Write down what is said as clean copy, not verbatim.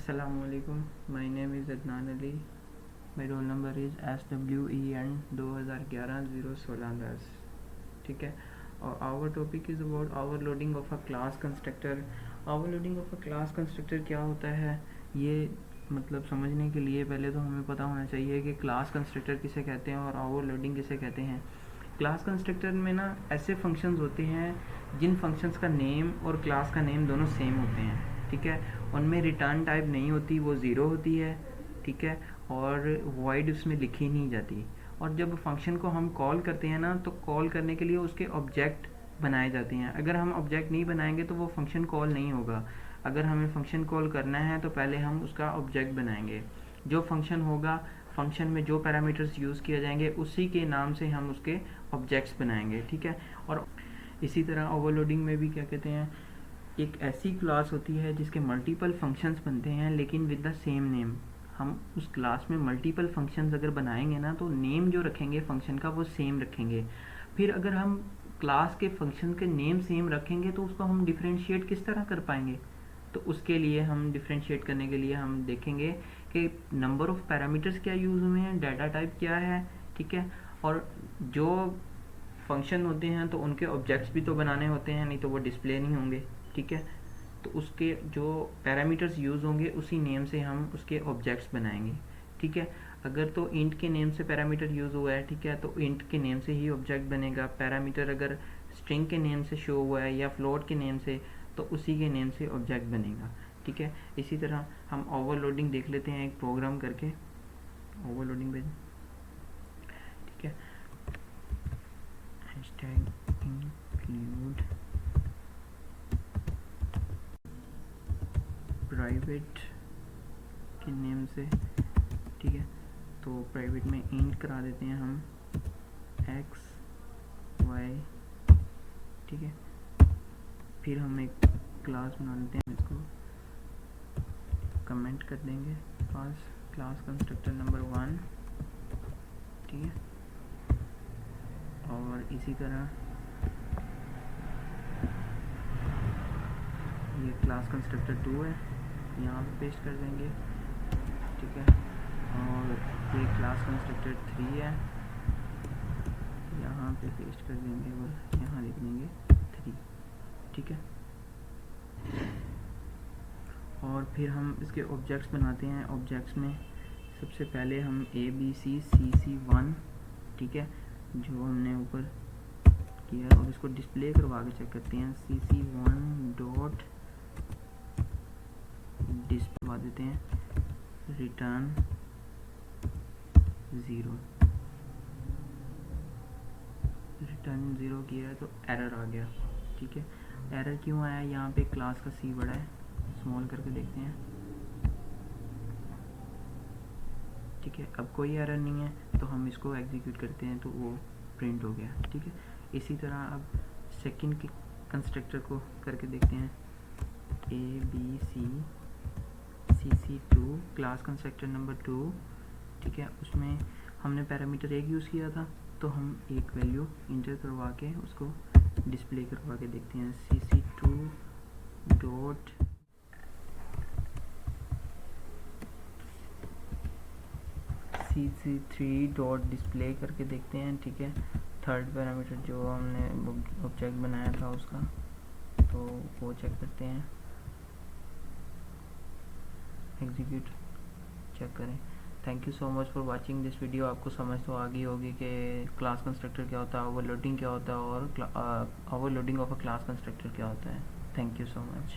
Assalamualaikum. My name is Adnan Ali. My roll number is SWEN 2011-01610. ठीक है. और our topic is about overloading of a class constructor. Overloading of a class constructor क्या होता है, ये मतलब समझने के लिए पहले तो हमें पता होना चाहिए कि क्लास कंस्ट्रक्टर किसे कहते हैं और ओवरलोडिंग किसे कहते हैं. क्लास कंस्ट्रक्टर में ना ऐसे फंक्शंस होते हैं जिन फंक्शंस का नेम और क्लास का नेम दोनों सेम होते हैं. ठीक है. उनमें रिटर्न टाइप नहीं होती, वो ज़ीरो होती है. ठीक है. और वॉइड उसमें लिखी नहीं जाती. और जब फंक्शन को हम कॉल करते हैं ना, तो कॉल करने के लिए उसके ऑब्जेक्ट बनाए जाते हैं. अगर हम ऑब्जेक्ट नहीं बनाएंगे तो वो फंक्शन कॉल नहीं होगा. अगर हमें फंक्शन कॉल करना है तो पहले हम उसका ऑब्जेक्ट बनाएंगे. जो फंक्शन होगा, फंक्शन में जो पैरामीटर्स यूज़ किए जाएंगे उसी के नाम से हम उसके ऑब्जेक्ट्स बनाएंगे. ठीक है. और इसी तरह ओवरलोडिंग में भी क्या कहते हैं, एक ऐसी क्लास होती है जिसके मल्टीपल फंक्शंस बनते हैं लेकिन विद द सेम नेम. हम उस क्लास में मल्टीपल फंक्शंस अगर बनाएंगे ना, तो नेम जो रखेंगे फंक्शन का वो सेम रखेंगे. फिर अगर हम क्लास के फंक्शन के नेम सेम रखेंगे तो उसको हम डिफ्रेंशिएट किस तरह कर पाएंगे. तो उसके लिए हम डिफ्रेंशिएट करने के लिए हम देखेंगे कि नंबर ऑफ़ पैरामीटर्स क्या यूज़ हुए हैं, डाटा टाइप क्या है. ठीक है. और जो फंक्शन होते हैं तो उनके ऑब्जेक्ट्स भी तो बनाने होते हैं, नहीं तो वो डिस्प्ले नहीं होंगे. ठीक है. तो उसके जो पैरामीटर्स यूज़ होंगे उसी नेम से हम उसके ऑब्जेक्ट्स बनाएंगे. ठीक है. अगर तो इंट के नेम से पैरामीटर यूज़ हुआ है, ठीक है, तो इंट के नेम से ही ऑब्जेक्ट बनेगा. पैरामीटर अगर स्ट्रिंग के नेम से शो हुआ है या फ्लोट के नेम से, तो उसी के नेम से ऑब्जेक्ट बनेगा. ठीक है. इसी तरह हम ओवरलोडिंग देख लेते हैं एक प्रोग्राम करके. ओवरलोडिंग पे ठीक है, हैशटैग इंक्लूड प्राइवेट के नेम से. ठीक है. तो प्राइवेट में इंट करा देते हैं हम एक्स वाई. ठीक है. फिर हम एक क्लास बना लेते हैं, इसको कमेंट कर देंगे पास क्लास कंस्ट्रक्टर नंबर 1. ठीक है. और इसी तरह ये क्लास कंस्ट्रक्टर 2 है, यहाँ पे पेस्ट कर देंगे. ठीक है. और ये क्लास कंस्ट्रक्टर 3 है, यहाँ पे पेस्ट कर देंगे और यहाँ लिख देंगे 3. ठीक है. और फिर हम इसके ऑब्जेक्ट्स बनाते हैं. ऑब्जेक्ट्स में सबसे पहले हम ABCCC1, ठीक है, जो हमने ऊपर किया, और इसको डिस्प्ले करवा के चेक करते हैं. CC1 डॉट डिस्प्ले देते हैं, रिटर्न 0. रिटर्न 0 किया है तो एरर आ गया. ठीक है. एरर क्यों आया, यहाँ पे क्लास का C बड़ा है, स्मॉल करके देखते हैं. ठीक है. अब कोई एरर नहीं है तो हम इसको एग्जीक्यूट करते हैं तो वो प्रिंट हो गया. ठीक है. इसी तरह अब सेकंड के कंस्ट्रक्टर को करके देखते हैं. ABCCC2 class constructor number 2. ठीक है. उसमें हमने पैरामीटर एक यूज़ किया था, तो हम एक वैल्यू इंटर करवा के उसको डिस्प्ले करवा के देखते हैं. CC2 dot CC3 dot display करके देखते हैं. ठीक है. थर्ड पैरामीटर जो हमने ऑब्जेक्ट बनाया था उसका, तो वो चेक करते हैं, एग्जीक्यूट चेक करें. Thank you so much for watching this video. आपको समझ तो आ गई होगी कि क्लास कंस्ट्रक्टर क्या होता है, ओवरलोडिंग क्या होता है, और overloading of a class constructor क्या होता है. Thank you so much.